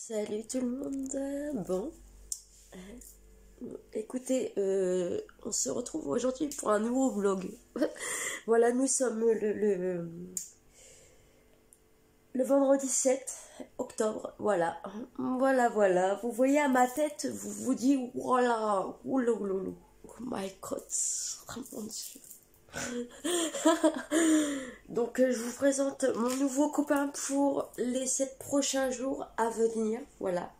Salut tout le monde. Bon, écoutez, on se retrouve aujourd'hui pour un nouveau vlog. Voilà, nous sommes le vendredi 7 octobre. Voilà, voilà. Vous voyez à ma tête, vous vous dites, voilà, ouloulou, oh my god, oh mon Dieu. Donc je vous présente mon nouveau copain pour les 7 prochains jours à venir. Voilà.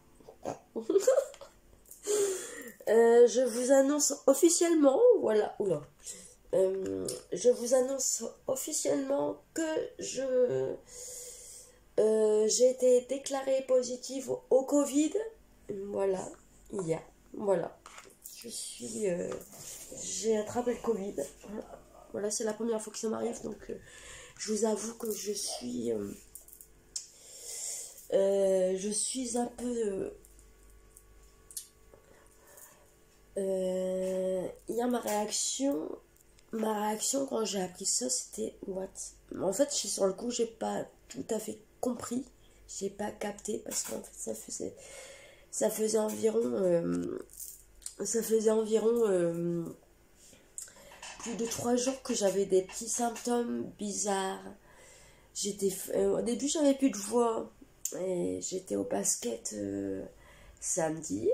Je vous annonce officiellement, voilà, oula. Je vous annonce officiellement que j'ai été déclarée positive au Covid. Voilà, voilà. J'ai attrapé le Covid. Voilà, c'est la première fois que ça m'arrive, donc je vous avoue que je suis un peu... hier, ma réaction quand j'ai appris ça, c'était what? En fait, sur le coup, j'ai pas tout à fait compris, j'ai pas capté parce qu'en fait, ça faisait environ plus de 3 jours que j'avais des petits symptômes bizarres. Au début, j'avais plus de voix et j'étais au basket samedi.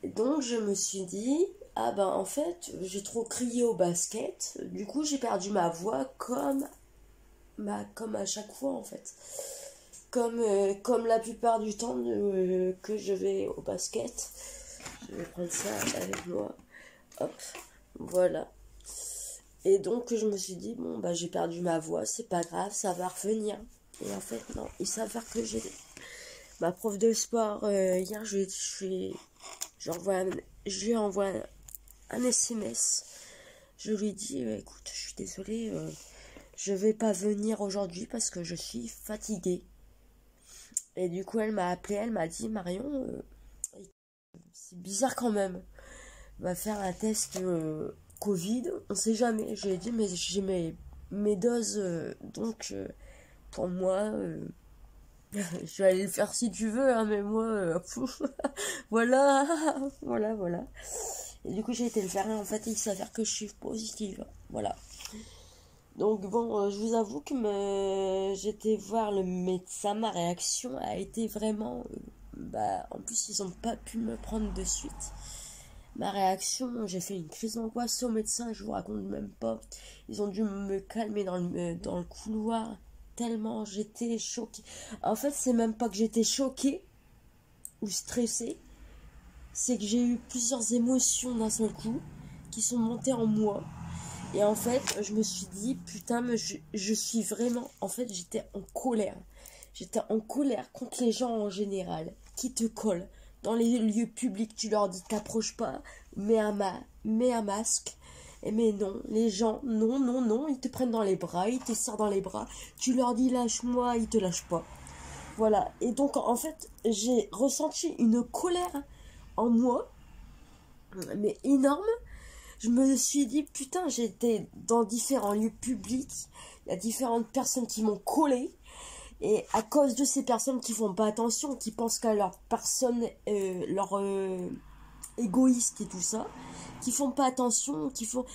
Donc je me suis dit, ah ben en fait, j'ai trop crié au basket, du coup j'ai perdu ma voix comme à chaque fois en fait. Comme la plupart du temps que je vais au basket. Je vais prendre ça avec moi. Hop, voilà. Et donc je me suis dit, bon bah j'ai perdu ma voix, c'est pas grave, ça va revenir. Et en fait non, il s'avère que j'ai ma prof de sport, hier je lui envoie un SMS. Je lui dis, écoute, je suis désolée, je vais pas venir aujourd'hui parce que je suis fatiguée. Et du coup, elle m'a appelé, elle m'a dit, Marion, c'est bizarre quand même. On va faire un test Covid, on sait jamais. Je lui ai dit, mais j'ai mes doses, donc pour moi... je vais aller le faire si tu veux, hein, mais moi, voilà. Et du coup, j'ai été le faire, et en fait, il s'avère que je suis positive, voilà. Donc bon, je vous avoue que j'étais voir le médecin, ma réaction a été vraiment... en plus, ils n'ont pas pu me prendre de suite. Ma réaction, j'ai fait une crise d'angoisse au médecin, je vous raconte même pas. Ils ont dû me calmer dans le couloir, tellement j'étais choquée. En fait, c'est même pas que j'étais choquée ou stressée, c'est que j'ai eu plusieurs émotions d'un seul coup qui sont montées en moi. Et en fait, je me suis dit, putain, mais je suis vraiment... En fait, j'étais en colère. J'étais en colère contre les gens en général qui te collent. Dans les lieux publics, tu leur dis, t'approches pas, mets un masque. Et mais non, les gens, non, ils te prennent dans les bras, ils te serrent dans les bras. Tu leur dis, lâche-moi, ils te lâchent pas. Voilà. Et donc, en fait, j'ai ressenti une colère en moi, mais énorme. Je me suis dit, putain, j'étais dans différents lieux publics, il y a différentes personnes qui m'ont collé, et à cause de ces personnes qui font pas attention, qui pensent qu'à leur personne, égoïste et tout ça, qui font pas attention, qui sont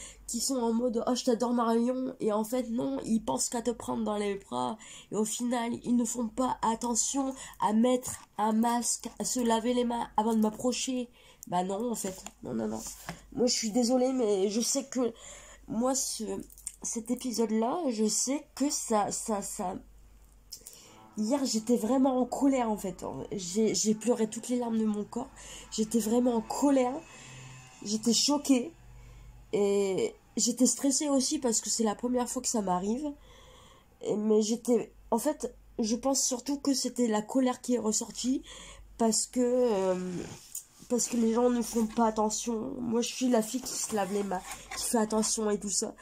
en mode, oh je t'adore Marion, et en fait non, ils pensent qu'à te prendre dans les bras, et au final, ils ne font pas attention à mettre un masque, à se laver les mains avant de m'approcher. Bah non, en fait, non. Moi, je suis désolée, mais je sais que moi, cet épisode-là, je sais que ça... Hier, j'étais vraiment en colère, en fait. J'ai pleuré toutes les larmes de mon corps. J'étais vraiment en colère. J'étais choquée. Et j'étais stressée aussi parce que c'est la première fois que ça m'arrive. Mais j'étais... En fait, je pense surtout que c'était la colère qui est ressortie parce que les gens ne font pas attention. Moi, je suis la fille qui se lave les mains, qui fait attention et tout ça,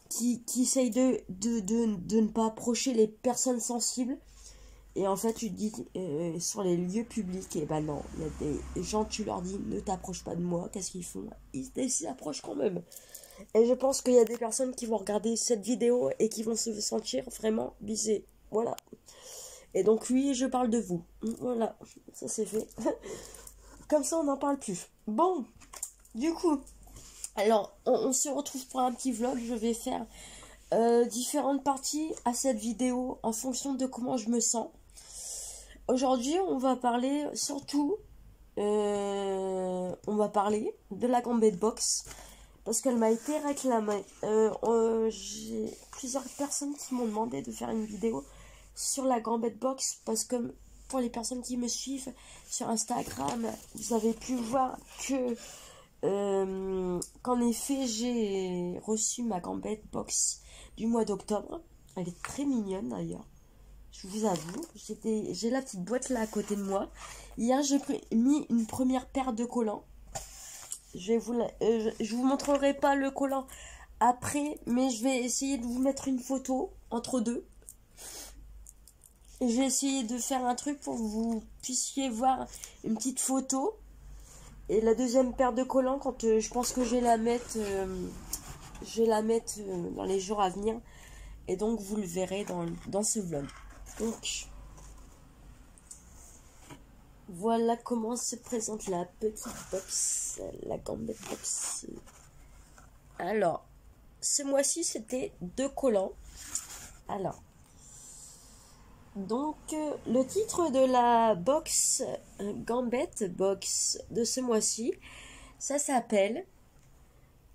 qui essaye de ne pas approcher les personnes sensibles. Et en fait, tu te dis, sur les lieux publics, et ben non, il y a des gens, tu leur dis, ne t'approche pas de moi, qu'est-ce qu'ils font? Ils s'approchent quand même. Et je pense qu'il y a des personnes qui vont regarder cette vidéo et qui vont se sentir vraiment visées. Voilà. Et donc oui, je parle de vous. Voilà, ça c'est fait. Comme ça, on n'en parle plus. Bon, du coup, alors, on se retrouve pour un petit vlog. Je vais faire différentes parties à cette vidéo en fonction de comment je me sens. Aujourd'hui, on va parler surtout, on va parler de la gambette box parce qu'elle m'a été réclamée. J'ai plusieurs personnes qui m'ont demandé de faire une vidéo sur la gambette box parce que pour les personnes qui me suivent sur Instagram, vous avez pu voir que qu'en effet j'ai reçu ma gambette box du mois d'octobre. Elle est très mignonne d'ailleurs, je vous avoue. J'ai la petite boîte là à côté de moi. Hier j'ai mis une première paire de collants. Je vous montrerai pas le collant après, mais je vais essayer de vous mettre une photo entre deux. Et je vais essayer de faire un truc pour que vous puissiez voir une petite photo. Et la deuxième paire de collants, quand je pense que je vais la mettre, dans les jours à venir. Et donc vous le verrez dans ce vlog. Donc voilà comment se présente la petite box, la gambette box. Alors, ce mois-ci c'était 2 collants. Alors, donc le titre de la box gambette box de ce mois-ci, ça s'appelle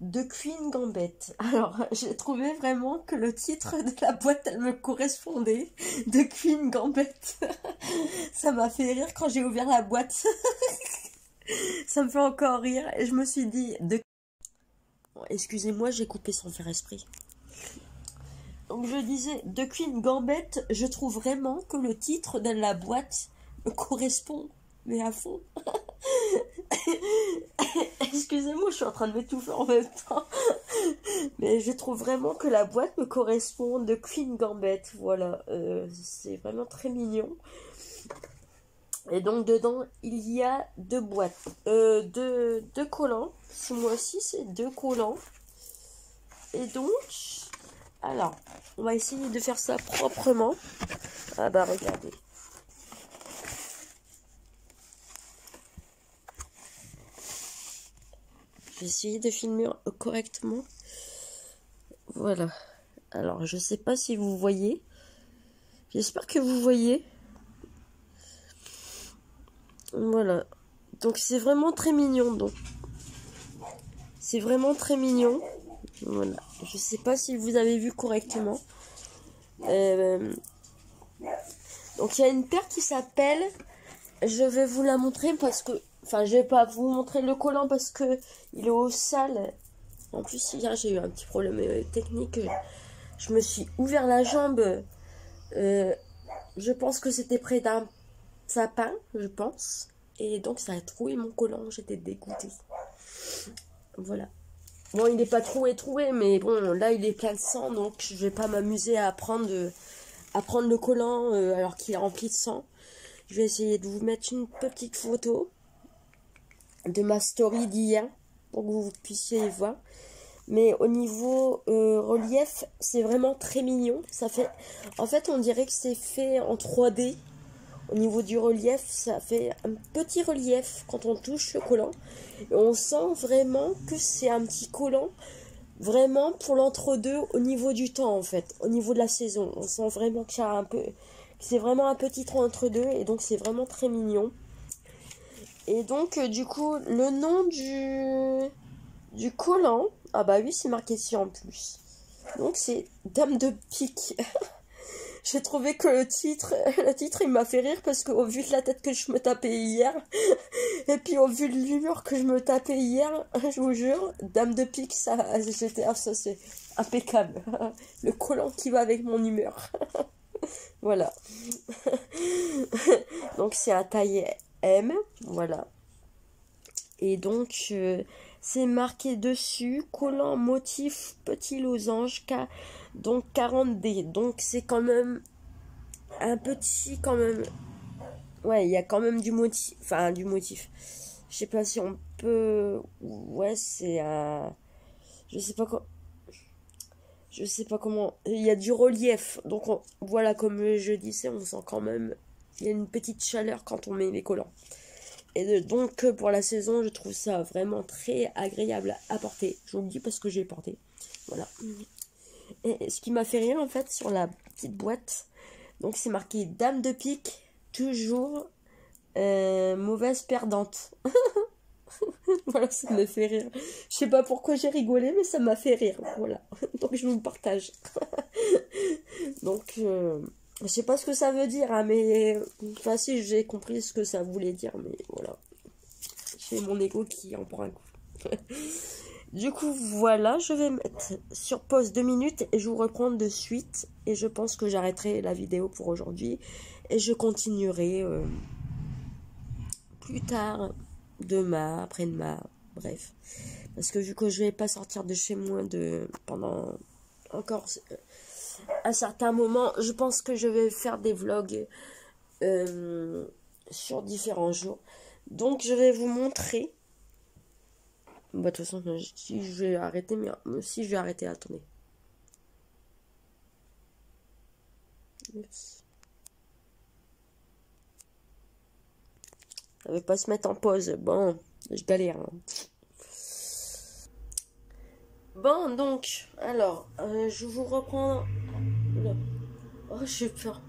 The Queen Gambette. Alors, j'ai trouvé vraiment que le titre de la boîte, elle me correspondait. The Queen Gambette. Ça m'a fait rire quand j'ai ouvert la boîte. Ça me fait encore rire. Et je me suis dit... Bon, excusez-moi, j'ai coupé sans faire esprit. Donc, je disais, The Queen Gambette, je trouve vraiment que le titre de la boîte me correspond. Mais à fond. Excusez-moi, je suis en train de m'étouffer en même temps. Mais je trouve vraiment que la boîte me correspond. De Queen Gambette. Voilà. C'est vraiment très mignon. Et donc dedans, il y a 2 boîtes. Deux collants. Ce mois-ci, c'est 2 collants. Et donc, alors, on va essayer de faire ça proprement. Ah bah regardez. Je vais essayer de filmer correctement. Voilà. Alors, je sais pas si vous voyez. J'espère que vous voyez. Voilà. Donc, c'est vraiment très mignon. Donc, c'est vraiment très mignon. Voilà. Je sais pas si vous avez vu correctement. Donc, il y a une paire qui s'appelle... Je vais vous la montrer parce que... Enfin, je vais pas vous montrer le collant parce que il est au sale. En plus, hier, j'ai eu un petit problème technique. Je me suis ouvert la jambe. Je pense que c'était près d'un sapin, je pense. Et donc, ça a troué mon collant. J'étais dégoûtée. Voilà. Bon, il n'est pas troué, mais bon, là, il est plein de sang. Donc, je vais pas m'amuser à prendre le collant alors qu'il est rempli de sang. Je vais essayer de vous mettre une petite photo de ma story d'hier pour que vous puissiez voir. Mais au niveau relief, c'est vraiment très mignon. Ça fait, en fait, on dirait que c'est fait en 3D. Au niveau du relief, ça fait un petit relief quand on touche le collant. Et on sent vraiment que c'est un petit collant vraiment pour l'entre-deux au niveau du temps, en fait. Au niveau de la saison. On sent vraiment que c'est vraiment un petit trou entre deux. Et donc, c'est vraiment très mignon. Et donc, du coup, le nom du collant... Ah bah oui, c'est marqué ici en plus. Donc, c'est Dame de pique. J'ai trouvé que le titre, il m'a fait rire parce qu'au vu de la tête que je me tapais hier, et puis au vu de l'humeur que je me tapais hier, je vous jure, Dame de pique, ça c'est impeccable. Le collant qui va avec mon humeur. Voilà. Donc c'est un taille M, voilà. Et donc c'est marqué dessus collant motif petit losange donc 40D. Donc c'est quand même un petit quand même. Ouais, il y a quand même du motif, enfin du motif. Je sais pas si on peut. Ouais, c'est un. Je sais pas quoi. Je sais pas comment. Il y a du relief. Donc voilà, comme je disais, on sent quand même. Il y a une petite chaleur quand on met les collants. Et donc pour la saison, je trouve ça vraiment très agréable à porter. Je vous le dis parce que j'ai porté. Voilà. Et ce qui m'a fait rire en fait sur la petite boîte, donc c'est marqué Dame de pique, toujours mauvaise perdante. Voilà, ça me fait rire. Je sais pas pourquoi j'ai rigolé, mais ça m'a fait rire. Voilà. Donc je vous le partage. Donc je sais pas ce que ça veut dire, hein, mais enfin si j'ai compris ce que ça voulait dire, mais voilà. C'est mon ego qui en prend un coup. Du coup, voilà, je vais mettre sur pause 2 minutes et je vous reprends de suite. Et je pense que j'arrêterai la vidéo pour aujourd'hui. Et je continuerai plus tard, demain, après-demain, bref. Parce que vu que je vais pas sortir de chez moi pendant encore un certain moment, je pense que je vais faire des vlogs sur différents jours. Donc, je vais vous montrer. Bah, de toute façon, si je vais arrêter, mais si je vais arrêter, attendez. Ça veut pas se mettre en pause. Bon, je galère. Hein. Bon, donc, alors, je vous reprends. Oula. Oh, j'ai peur.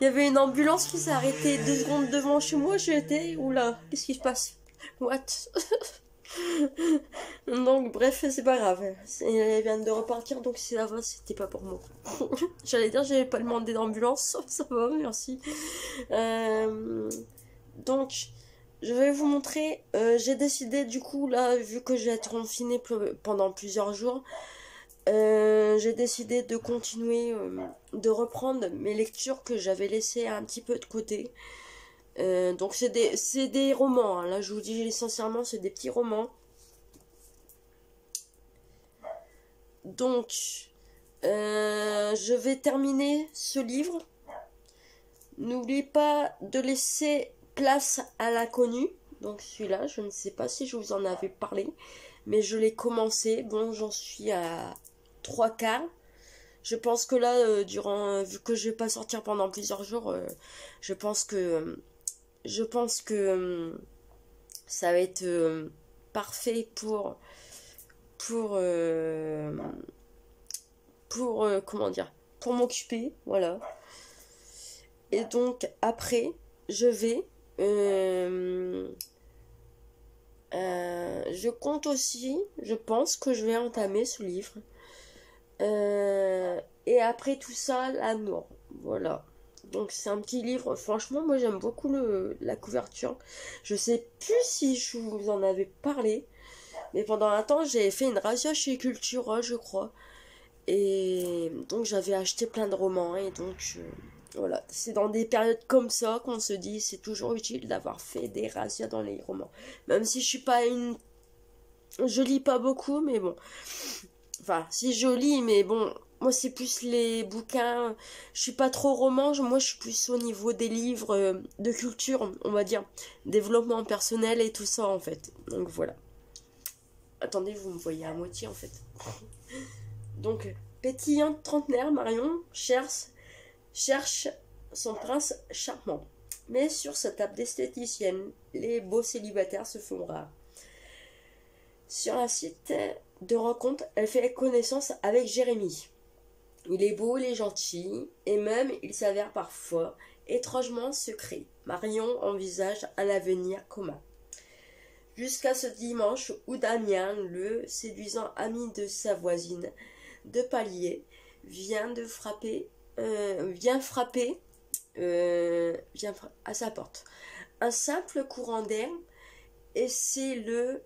Il y avait une ambulance qui s'est arrêtée 2 secondes devant chez moi. J'étais. Oula, qu'est-ce qui se passe? What? Donc, bref, c'est pas grave. Elle vient de repartir, donc si ça va, c'était pas pour moi. J'allais dire, j'avais pas demandé d'ambulance. Ça va, merci. Donc, je vais vous montrer. J'ai décidé, du coup, là, vu que je vais être confinée pendant plusieurs jours, j'ai décidé de continuer, de reprendre mes lectures que j'avais laissées un petit peu de côté. Donc c'est des romans, hein. Là je vous dis essentiellement c'est des petits romans. Donc je vais terminer ce livre. N'oubliez pas de laisser place à l'inconnu. Donc celui-là, je ne sais pas si je vous en avais parlé, mais je l'ai commencé. Bon, j'en suis à 3/4. Je pense que là, vu que je vais pas sortir pendant plusieurs jours, je pense que ça va être parfait comment dire, pour m'occuper, voilà. Et donc après, je vais je compte aussi, je pense que je vais entamer ce livre. Et après tout ça, l'amour, voilà. Donc c'est un petit livre, franchement moi j'aime beaucoup la couverture. Je sais plus si je vous en avais parlé, mais pendant un temps j'ai fait une razzia chez Cultura je crois. Et donc j'avais acheté plein de romans et donc voilà. C'est dans des périodes comme ça qu'on se dit c'est toujours utile d'avoir fait des razzias dans les romans. Même si je suis pas je lis pas beaucoup mais bon. Enfin si je lis mais bon. Moi, c'est plus les bouquins. Je suis pas trop roman. Moi, je suis plus au niveau des livres de culture, on va dire. Développement personnel et tout ça, en fait. Donc, voilà. Attendez, vous me voyez à moitié, en fait. Donc, pétillante trentenaire, Marion cherche son prince charmant. Mais sur sa table d'esthéticienne, les beaux célibataires se font rares. Sur un site de rencontre, elle fait connaissance avec Jérémy. Il est beau, il est gentil, et même il s'avère parfois étrangement secret. Marion envisage un avenir commun. Jusqu'à ce dimanche où Damien, le séduisant ami de sa voisine de palier, vient frapper à sa porte. Un simple courant d'air, et c'est le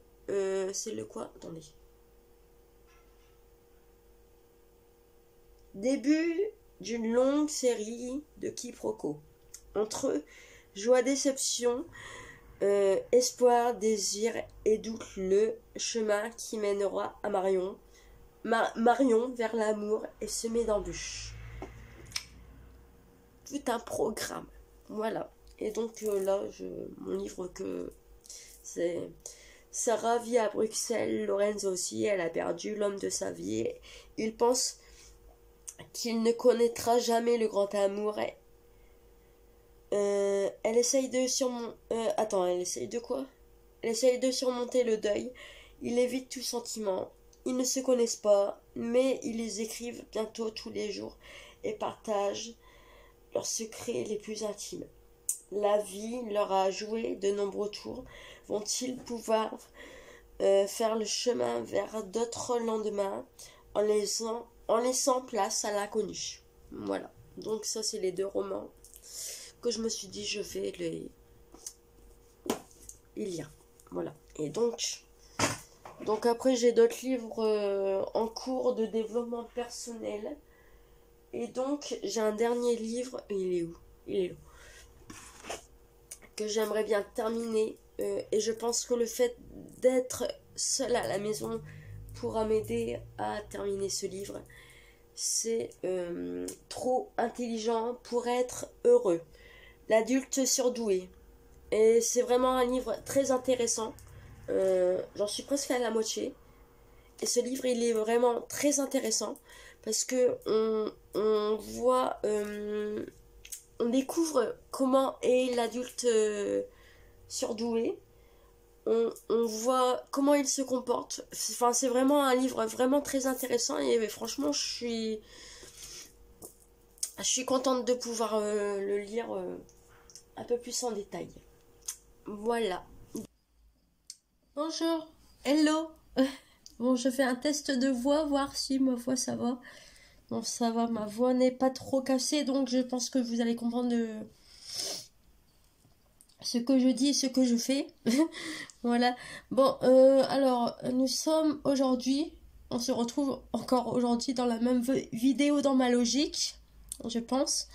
quoi? Attendez. Début d'une longue série de quiproquos. Entre joie, déception, espoir, désir et doute, le chemin qui mènera à Marion. Marion vers l'amour est semé d'embûches. Tout un programme. Voilà. Et donc là, mon livre Sarah vit à Bruxelles, Lorenzo aussi, elle a perdu l'homme de sa vie. Il pense qu'il ne connaîtra jamais le grand amour. Elle essaye de surmonter... attends, elle essaye de quoi? Elle essaye de surmonter le deuil. Il évite tout sentiment. Ils ne se connaissent pas, mais ils les écrivent bientôt tous les jours et partagent leurs secrets les plus intimes. La vie leur a joué de nombreux tours. Vont-ils pouvoir faire le chemin vers d'autres lendemains en laissant place à l'inconnu? Voilà. Donc ça, c'est les deux romans que je me suis dit, je vais les lire. Voilà. Et donc après, j'ai d'autres livres en cours de développement personnel. Et donc, j'ai un dernier livre. Il est où? Il est là. Que j'aimerais bien terminer. Et je pense que le fait d'être seule à la maison pourra m'aider à terminer ce livre. C'est trop intelligent pour être heureux. L'adulte surdoué. Et c'est vraiment un livre très intéressant. J'en suis presque à la moitié. Et ce livre, il est vraiment très intéressant. Parce que on voit... on découvre comment est l'adulte surdoué. On voit comment il se comporte. Enfin, c'est vraiment un livre vraiment très intéressant. Et franchement, je suis contente de pouvoir le lire un peu plus en détail. Voilà. Bonjour. Hello. Bon, je fais un test de voix, voir si ma voix ça va. Bon, ça va, ma voix n'est pas trop cassée, donc je pense que vous allez comprendre ce que je dis et ce que je fais. Voilà. Bon, alors, nous sommes aujourd'hui, on se retrouve encore aujourd'hui dans la même vidéo dans ma logique, je pense.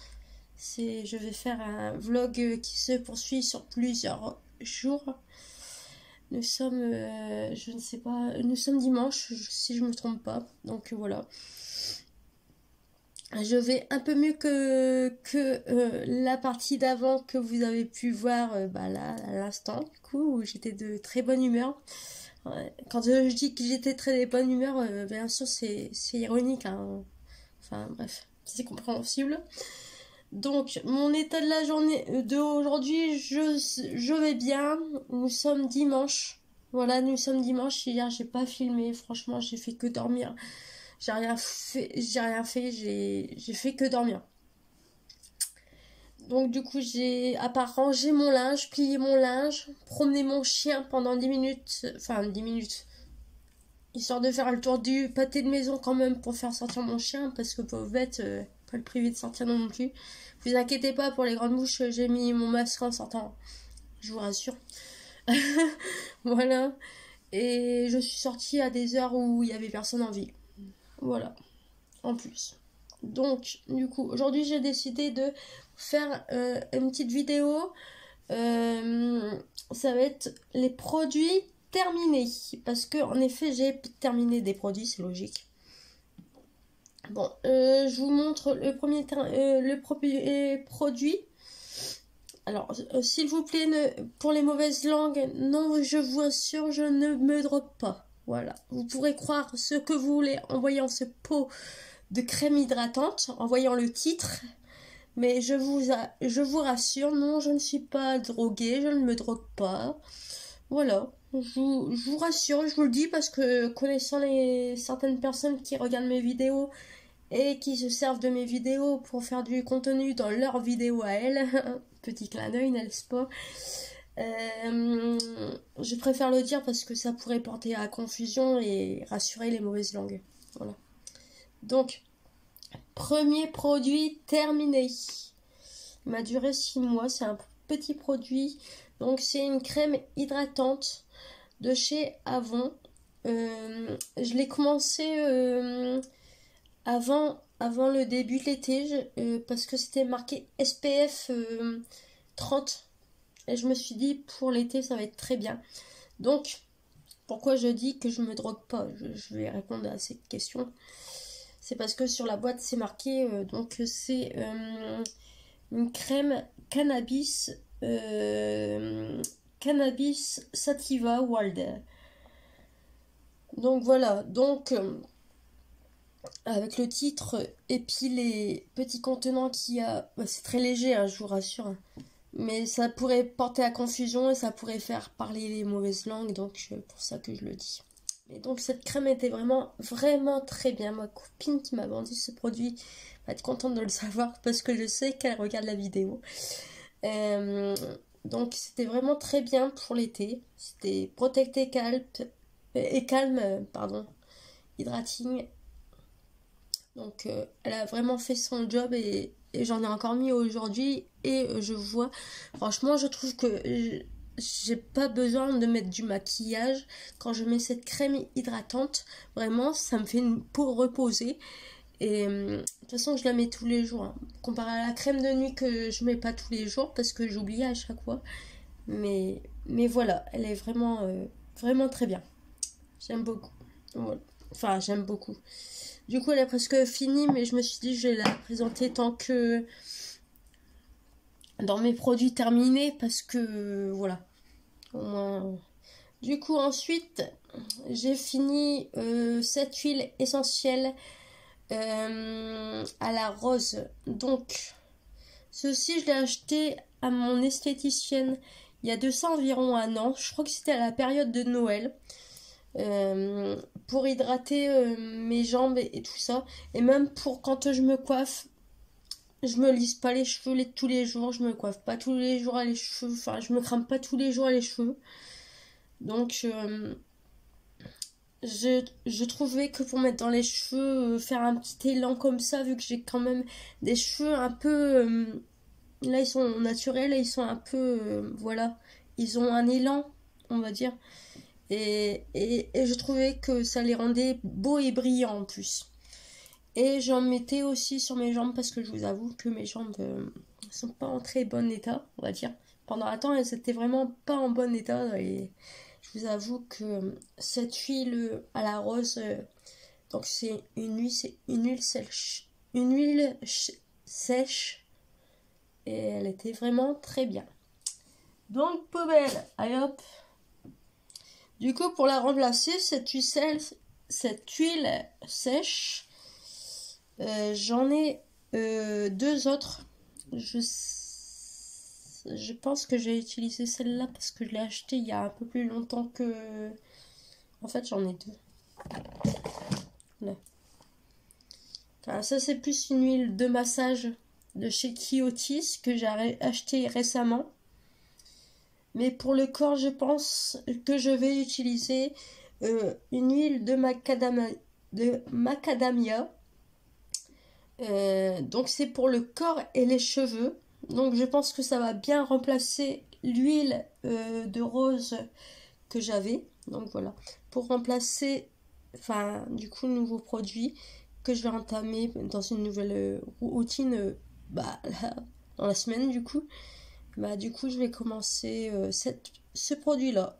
Je vais faire un vlog qui se poursuit sur plusieurs jours. Nous sommes, je ne sais pas, nous sommes dimanche, si je ne me trompe pas. Donc voilà. Je vais un peu mieux que la partie d'avant que vous avez pu voir là, à l'instant, du coup, où j'étais de très bonne humeur. Quand je dis que j'étais très de bonne humeur, bien sûr, c'est ironique. Hein. Enfin, bref, c'est compréhensible. Donc, mon état de la journée d'aujourd'hui, je vais bien. Nous sommes dimanche. Voilà, nous sommes dimanche. Hier, j'ai pas filmé. Franchement, j'ai fait que dormir. J'ai rien fait. J'ai fait que dormir. Donc, du coup, j'ai, à part ranger mon linge, plier mon linge, promener mon chien pendant 10 minutes. Enfin, 10 minutes. Histoire de faire le tour du pâté de maison quand même pour faire sortir mon chien. Parce que pauvre bête, pas le priver de sortir non plus. Vous inquiétez pas pour les grandes bouches, j'ai mis mon masque en sortant. Je vous rassure. Voilà. Et je suis sortie à des heures où il y avait personne en vie. Voilà. En plus. Donc, du coup, aujourd'hui, j'ai décidé de faire une petite vidéo. Ça va être les produits terminés. Parce que, en effet, j'ai terminé des produits, c'est logique. Bon, je vous montre le premier produit. Alors, s'il vous plaît, pour les mauvaises langues, non, je vous assure, je ne me drogue pas. Voilà. Vous pourrez croire ce que vous voulez en voyant ce pot de crème hydratante, en voyant le titre. Mais je vous rassure, non, je ne suis pas droguée, je ne me drogue pas. Voilà. Je vous rassure, je vous le dis parce que connaissant certaines personnes qui regardent mes vidéos et qui se servent de mes vidéos pour faire du contenu dans leurs vidéos à elles, petit clin d'œil, n'est-ce pas? Je préfère le dire parce que ça pourrait porter à confusion et rassurer les mauvaises langues. Voilà. Donc, premier produit terminé. Il m'a duré 6 mois, c'est un petit produit. Donc, c'est une crème hydratante de chez Avon. Je l'ai commencé avant le début de l'été parce que c'était marqué SPF 30 et je me suis dit pour l'été ça va être très bien. Donc pourquoi je dis que je me drogue pas, je vais répondre à cette question. C'est parce que sur la boîte c'est marqué donc c'est une crème cannabis sativa wild. Donc voilà, donc avec le titre et puis les petits contenants qu'il y a, bah, c'est très léger, hein, je vous rassure, hein. Mais ça pourrait porter à confusion et ça pourrait faire parler les mauvaises langues, donc pour ça que je le dis. Et donc cette crème était vraiment, vraiment très bien. Ma copine qui m'a vendu ce produit va être contente de le savoir parce que je sais qu'elle regarde la vidéo. Euh, donc c'était vraiment très bien pour l'été. C'était Protect et calme, pardon, hydrating. Donc elle a vraiment fait son job et j'en ai encore mis aujourd'hui et je vois, franchement je trouve que j'ai pas besoin de mettre du maquillage quand je mets cette crème hydratante. Vraiment ça me fait une peau reposée et de toute façon je la mets tous les jours, hein. Comparé à la crème de nuit que je mets pas tous les jours parce que j'oublie à chaque fois. Mais voilà, elle est vraiment, vraiment très bien. J'aime beaucoup. Voilà. Enfin, j'aime beaucoup. Du coup, elle est presque finie, mais je me suis dit, je vais la présenter tant que dans mes produits terminés, parce que voilà. Au moins. Du coup, ensuite, j'ai fini cette huile essentielle à la rose. Donc, ceci, je l'ai acheté à mon esthéticienne il y a de ça environ un an. Je crois que c'était à la période de Noël. Pour hydrater mes jambes et tout ça. Et même pour quand je me coiffe, je me lisse pas les cheveux tous les jours, je me coiffe pas tous les jours les cheveux, enfin je me crame pas tous les jours les cheveux. Donc je trouvais que pour mettre dans les cheveux, faire un petit élan comme ça, vu que j'ai quand même des cheveux un peu... là ils sont naturels, ils sont un peu... voilà, ils ont un élan, on va dire. Et je trouvais que ça les rendait beaux et brillants en plus. Et j'en mettais aussi sur mes jambes parce que je vous avoue que mes jambes sont pas en très bon état, on va dire. Pendant un temps, elles étaient vraiment pas en bon état et je vous avoue que cette huile à la rose, donc c'est une huile sèche, sèche et elle était vraiment très bien. Donc poubelle, allez hop. Du coup, pour la remplacer, cette huile sèche, j'en ai deux autres. Je pense que j'ai utilisé celle-là parce que je l'ai achetée il y a un peu plus longtemps que... En fait, j'en ai deux. Là. Enfin, ça, c'est plus une huile de massage de chez Kiotis que j'ai acheté récemment. Mais pour le corps, je pense que je vais utiliser une huile de macadamia. Donc c'est pour le corps et les cheveux. Donc je pense que ça va bien remplacer l'huile de rose que j'avais. Donc voilà. Pour remplacer, enfin du coup, le nouveau produit que je vais entamer dans une nouvelle routine dans la semaine du coup. Bah du coup je vais commencer ce produit là.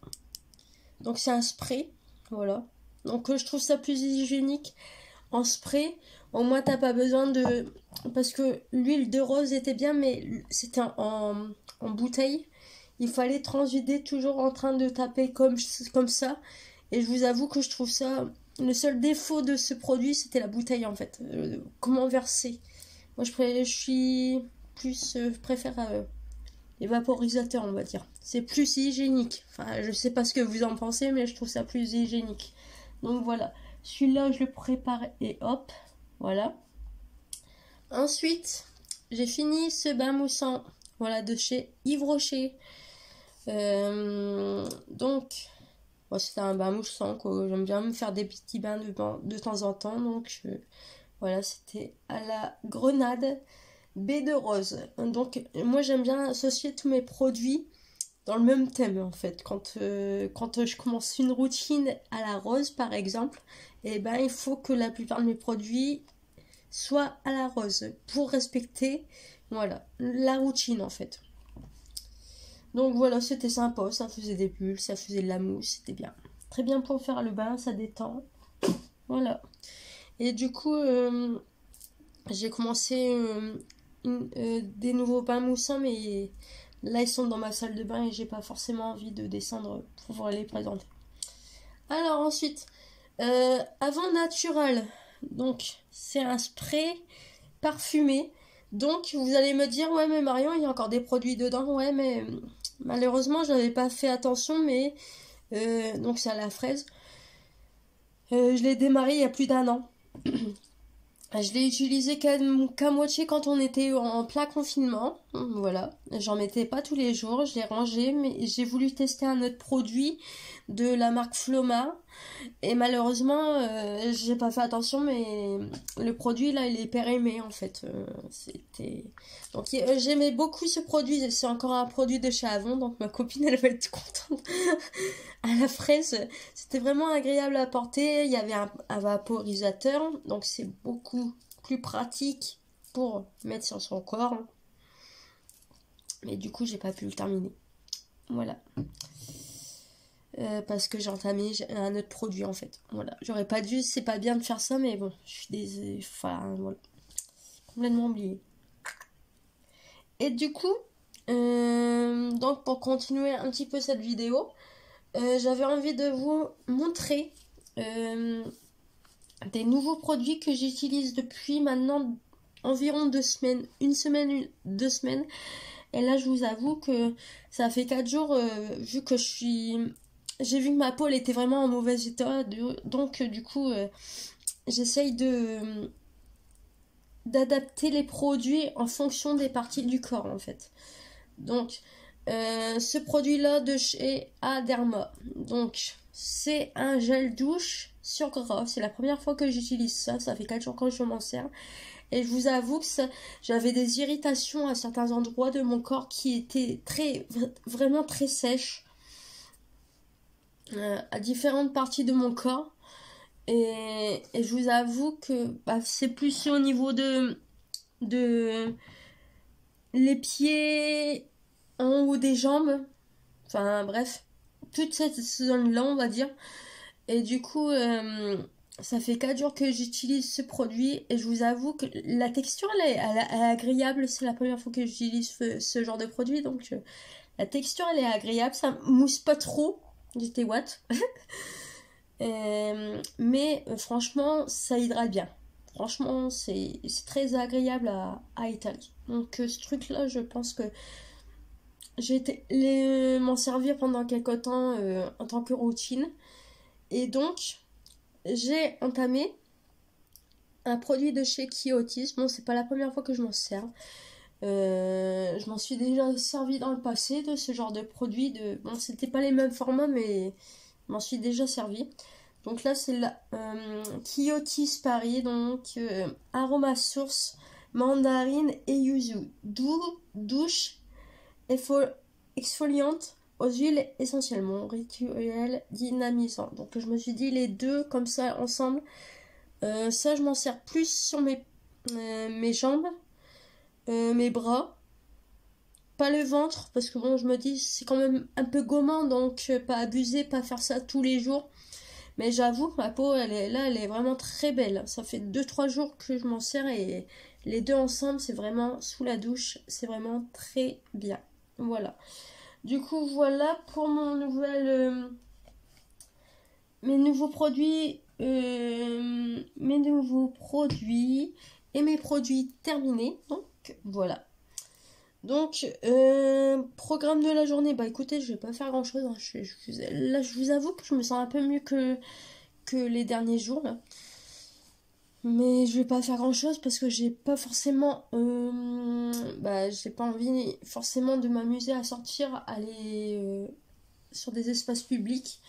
Donc c'est un spray, voilà. Donc je trouve ça plus hygiénique en spray. Au moins t'as pas besoin de... Parce que l'huile de rose était bien mais c'était en bouteille. Il fallait transvider toujours en train de taper comme ça. Et je vous avoue que je trouve ça... Le seul défaut de ce produit c'était la bouteille en fait. Comment verser. Moi je suis plus... je préfère... les vaporisateurs, on va dire. C'est plus hygiénique. Enfin, je sais pas ce que vous en pensez, mais je trouve ça plus hygiénique. Donc voilà. Celui-là, je le prépare et hop. Voilà. Ensuite, j'ai fini ce bain moussant. Voilà, de chez Yves Rocher. Donc, bon, c'était un bain moussant, quoi. J'aime bien me faire des petits bains de temps en temps. Donc, voilà, c'était à la grenade. Baie de rose. Donc moi j'aime bien associer tous mes produits dans le même thème en fait. Quand je commence une routine à la rose par exemple, et ben il faut que la plupart de mes produits soient à la rose pour respecter voilà la routine en fait. Donc voilà, c'était sympa, ça faisait des bulles, ça faisait de la mousse, c'était bien. Très bien pour faire le bain, ça détend. Voilà. Et du coup j'ai commencé des nouveaux bains moussants, mais là ils sont dans ma salle de bain et j'ai pas forcément envie de descendre pour les présenter. Alors ensuite, Avant Natural, donc c'est un spray parfumé. Donc vous allez me dire, ouais mais Marion, il y a encore des produits dedans. Ouais mais malheureusement je n'avais pas fait attention, mais donc c'est à la fraise. Je l'ai démarré il y a plus d'1 an. Je l'ai utilisé qu'à moitié quand on était en plein confinement. Voilà. J'en mettais pas tous les jours. Je l'ai rangé, mais j'ai voulu tester un autre produit de la marque Floma. Et malheureusement, j'ai pas fait attention, mais le produit là, il est périmé en fait. C'était. Donc j'aimais beaucoup ce produit. C'est encore un produit de chez Avon, donc ma copine elle va être contente. À la fraise, c'était vraiment agréable à porter. Il y avait un vaporisateur, donc c'est beaucoup plus pratique pour mettre sur son corps. Mais du coup, j'ai pas pu le terminer. Voilà. Parce que j'ai entamé un autre produit en fait. Voilà. J'aurais pas dû, c'est pas bien de faire ça, mais bon, je suis désolée. Enfin, voilà. Complètement oublié. Et du coup, donc pour continuer un petit peu cette vidéo, j'avais envie de vous montrer des nouveaux produits que j'utilise depuis maintenant environ 2 semaines. 1 semaine, 2 semaines. Et là, je vous avoue que ça fait 4 jours, vu que j'ai vu que ma peau elle était vraiment en mauvais état. Donc, du coup, j'essaye d'adapter les produits en fonction des parties du corps, en fait. Donc, ce produit-là de chez Aderma. Donc, c'est un gel douche sur gras. C'est la première fois que j'utilise ça. Ça fait 4 jours que je m'en sers. Et je vous avoue que j'avais des irritations à certains endroits de mon corps qui étaient vraiment très sèches. À différentes parties de mon corps. Et je vous avoue que c'est plus au niveau de les pieds en haut des jambes. Enfin bref, toute cette zone-là, on va dire. Et du coup, ça fait 4 jours que j'utilise ce produit. Et je vous avoue que la texture, elle est agréable. C'est la première fois que j'utilise ce genre de produit. Donc, la texture, elle est agréable. Ça mousse pas trop. J'étais what mais franchement, ça hydrate bien. Franchement, c'est très agréable à étaler. Donc, ce truc-là, je pense que j'ai été m'en servir pendant quelques temps en tant que routine. Et donc, j'ai entamé un produit de chez Kiotis. Bon, c'est pas la première fois que je m'en sers. Je m'en suis déjà servi dans le passé de ce genre de produit. Bon, c'était pas les mêmes formats, mais je m'en suis déjà servi. Donc là, c'est la Kiotis Paris. Donc, aroma source, mandarine et yuzu. Douche exfoliante aux huiles essentiellement, rituel dynamisant. Donc je me suis dit les deux comme ça ensemble. Ça je m'en sers plus sur mes jambes, mes bras, pas le ventre, parce que bon je me dis c'est quand même un peu gommant, donc pas abuser, pas faire ça tous les jours. Mais j'avoue que ma peau elle est vraiment très belle. Ça fait 2-3 jours que je m'en sers et les deux ensemble c'est vraiment sous la douche, c'est vraiment très bien. Voilà. Du coup, voilà pour mes nouveaux produits, et mes produits terminés. Donc, voilà. Donc, programme de la journée. Bah, écoutez, je vais pas faire grand chose. Hein. Là, je vous avoue que je me sens un peu mieux que les derniers jours. Là. Mais je vais pas faire grand chose parce que j'ai pas forcément j'ai pas envie forcément de m'amuser à sortir, aller sur des espaces publics.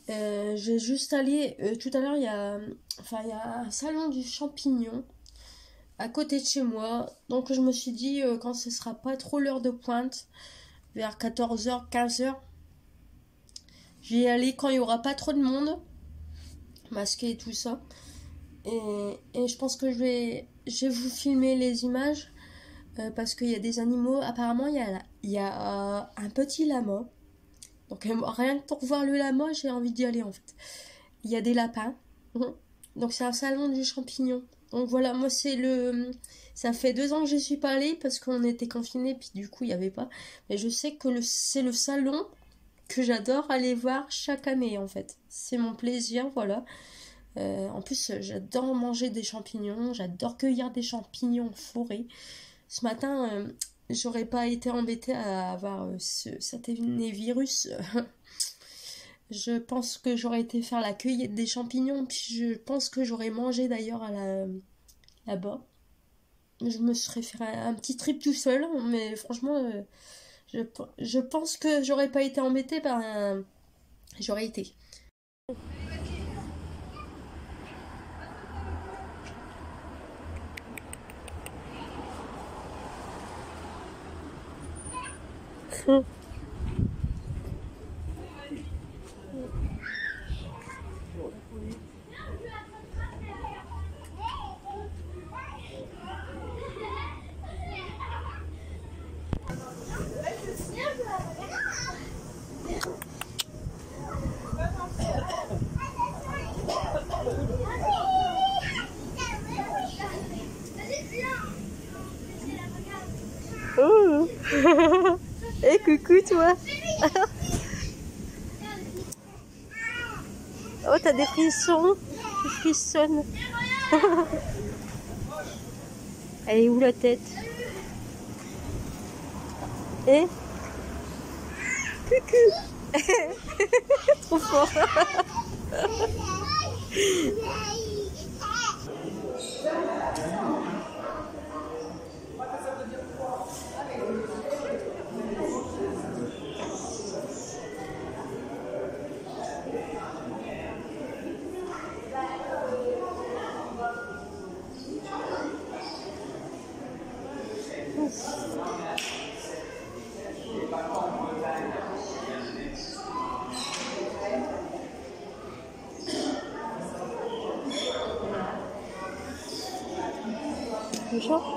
J'ai juste allé tout à l'heure, il y a un salon du champignon à côté de chez moi. Donc je me suis dit quand ce sera pas trop l'heure de pointe, vers 14h, 15h, je vais y aller quand il y aura pas trop de monde, masqué et tout ça. Et je pense que je vais vous filmer les images parce qu'il y a des animaux. Apparemment, il y a un petit lama. Donc, rien que pour voir le lama, j'ai envie d'y aller en fait. Il y a des lapins. Donc, c'est un salon du champignon. Donc, voilà, moi, ça fait 2 ans que je suis pas allée parce qu'on était confinés, puis du coup, il n'y avait pas. Mais je sais que c'est le salon que j'adore aller voir chaque année en fait. C'est mon plaisir, voilà. En plus, j'adore manger des champignons, j'adore cueillir des champignons en forêt. Ce matin, j'aurais pas été embêtée à avoir cet virus. Je pense que j'aurais été faire la cueillette des champignons, puis je pense que j'aurais mangé d'ailleurs là-bas. Je me serais fait un petit trip tout seul, mais franchement, je pense que j'aurais pas été embêtée par un... J'aurais été. Oh. Et coucou toi. Oh, t'as des frissons. Tu frissonnes. Elle est où la tête? Et coucou. Trop fort. Bonjour.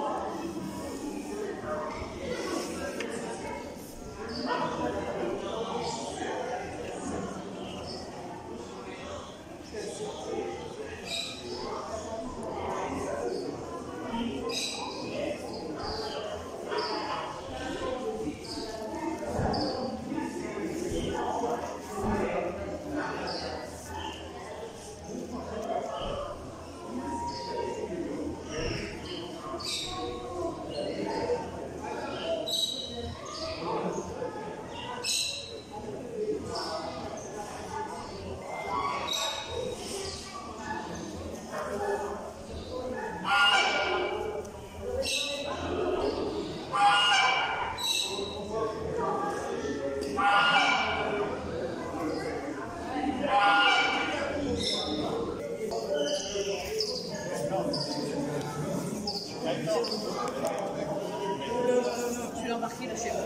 Tu l'as embarqué là chez moi.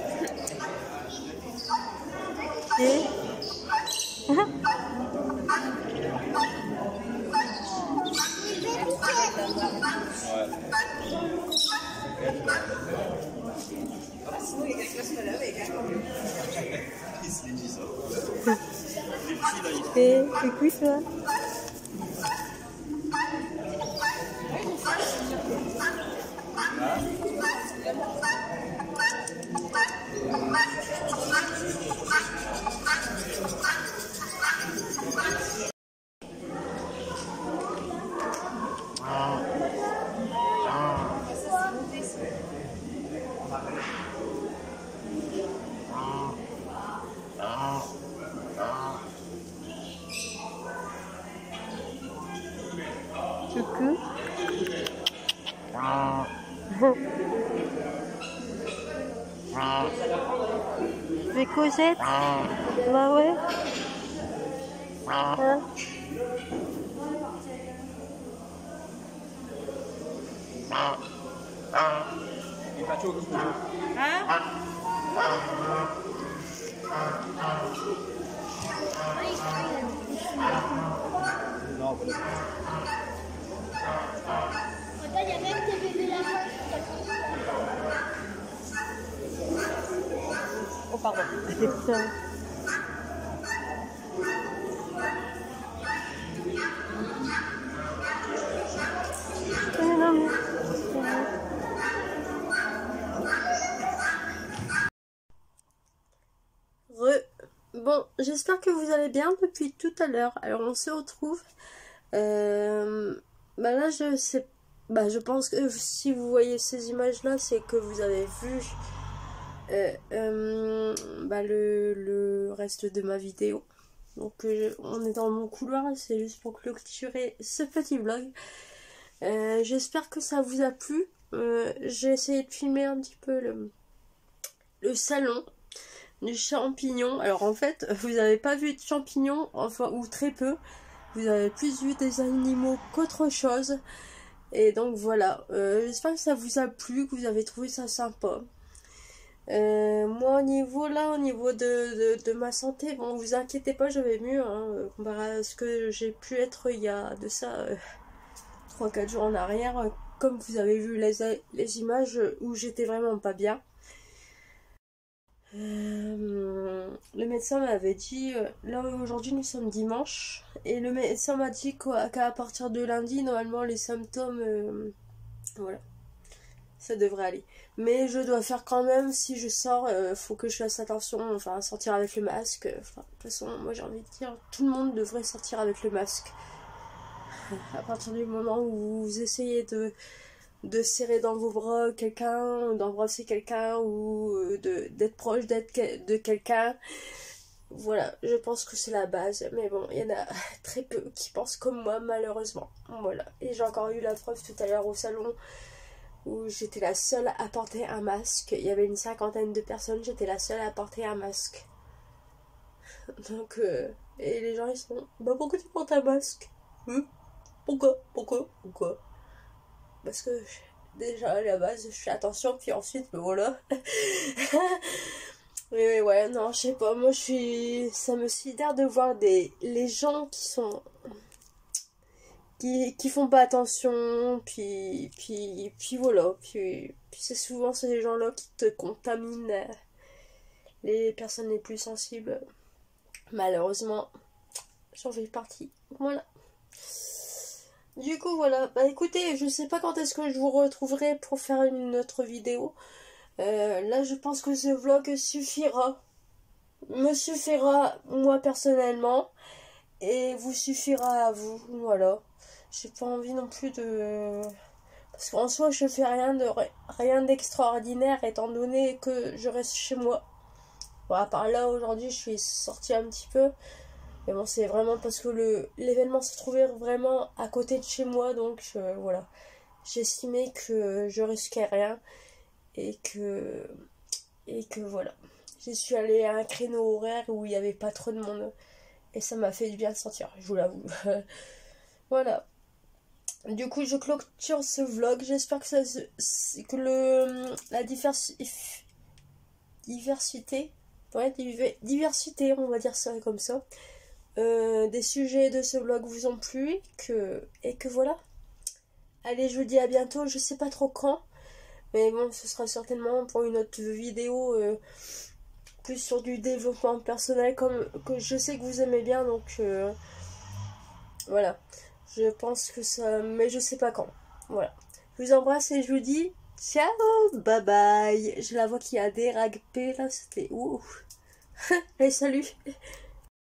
Sinon, il y a quelqu'un qui se lave avec un il se dit ça. Et coucou toi. Coucou. C'est Cosette? Bah ouais. Hein? Il y a même des bébés là-bas. Oh pardon. Putain. Non, mais... Bon, j'espère que vous allez bien depuis tout à l'heure. Alors on se retrouve. Bah là je sais. Bah je pense que si vous voyez ces images là, c'est que vous avez vu bah, le reste de ma vidéo. Donc on est dans mon couloir, c'est juste pour clôturer ce petit vlog. J'espère que ça vous a plu. J'ai essayé de filmer un petit peu le salon du champignon. Alors en fait, vous n'avez pas vu de champignons, enfin, ou très peu. Vous avez plus vu des animaux qu'autre chose. Et donc voilà, j'espère que ça vous a plu, que vous avez trouvé ça sympa. Moi au niveau de ma santé, bon vous inquiétez pas, je vais mieux hein, comparé à ce que j'ai pu être il y a de ça 3-4 jours en arrière, comme vous avez vu les images où j'étais vraiment pas bien. Le médecin m'avait dit, là aujourd'hui nous sommes dimanche, et le médecin m'a dit qu'à partir de lundi, normalement les symptômes, voilà, ça devrait aller. Mais je dois faire quand même, si je sors, faut que je fasse attention, enfin sortir avec le masque, enfin, de toute façon moi j'ai envie de dire, tout le monde devrait sortir avec le masque. À partir du moment où vous essayez de serrer dans vos bras quelqu'un, d'embrasser quelqu'un ou d'être proche de quelqu'un. Voilà, je pense que c'est la base. Mais bon, il y en a très peu qui pensent comme moi, malheureusement. Voilà. Et j'ai encore eu la preuve tout à l'heure au salon où j'étais la seule à porter un masque. Il y avait une 50aine de personnes, j'étais la seule à porter un masque. Donc, et les gens ils sont, bah pourquoi tu portes un masque? Pourquoi? Parce que déjà à la base je fais attention, puis ensuite voilà. Mais ouais, non, je sais pas, moi ça me sidère de voir les gens qui font pas attention, puis voilà, puis c'est souvent ces gens-là qui te contaminent les personnes les plus sensibles. Malheureusement, j'en fais partie. Voilà. Du coup voilà, bah écoutez, je sais pas quand est-ce que je vous retrouverai pour faire une autre vidéo. Là je pense que ce vlog me suffira moi personnellement, et vous suffira à vous, voilà. J'ai pas envie non plus de... Parce qu'en soi je fais rien d'extraordinaire étant donné que je reste chez moi. Bon, à part là aujourd'hui je suis sortie un petit peu. Mais bon, c'est vraiment parce que l'événement se trouvait vraiment à côté de chez moi, donc voilà. J'estimais que je risquais rien et que voilà. Je suis allée à un créneau horaire où il n'y avait pas trop de monde et ça m'a fait du bien de sortir, je vous l'avoue. Voilà. Du coup, je clôture ce vlog. J'espère que la diversité, ouais, diversité, on va dire ça comme ça. Des sujets de ce vlog vous ont plu et que voilà. Allez, je vous dis à bientôt, je sais pas trop quand, mais bon, ce sera certainement pour une autre vidéo plus sur du développement personnel, comme que je sais que vous aimez bien, donc voilà. Je pense que ça, mais je sais pas quand. Voilà. Je vous embrasse et je vous dis ciao, bye bye. J'ai la voix qui a dérapé là, c'était ouf. Allez, salut.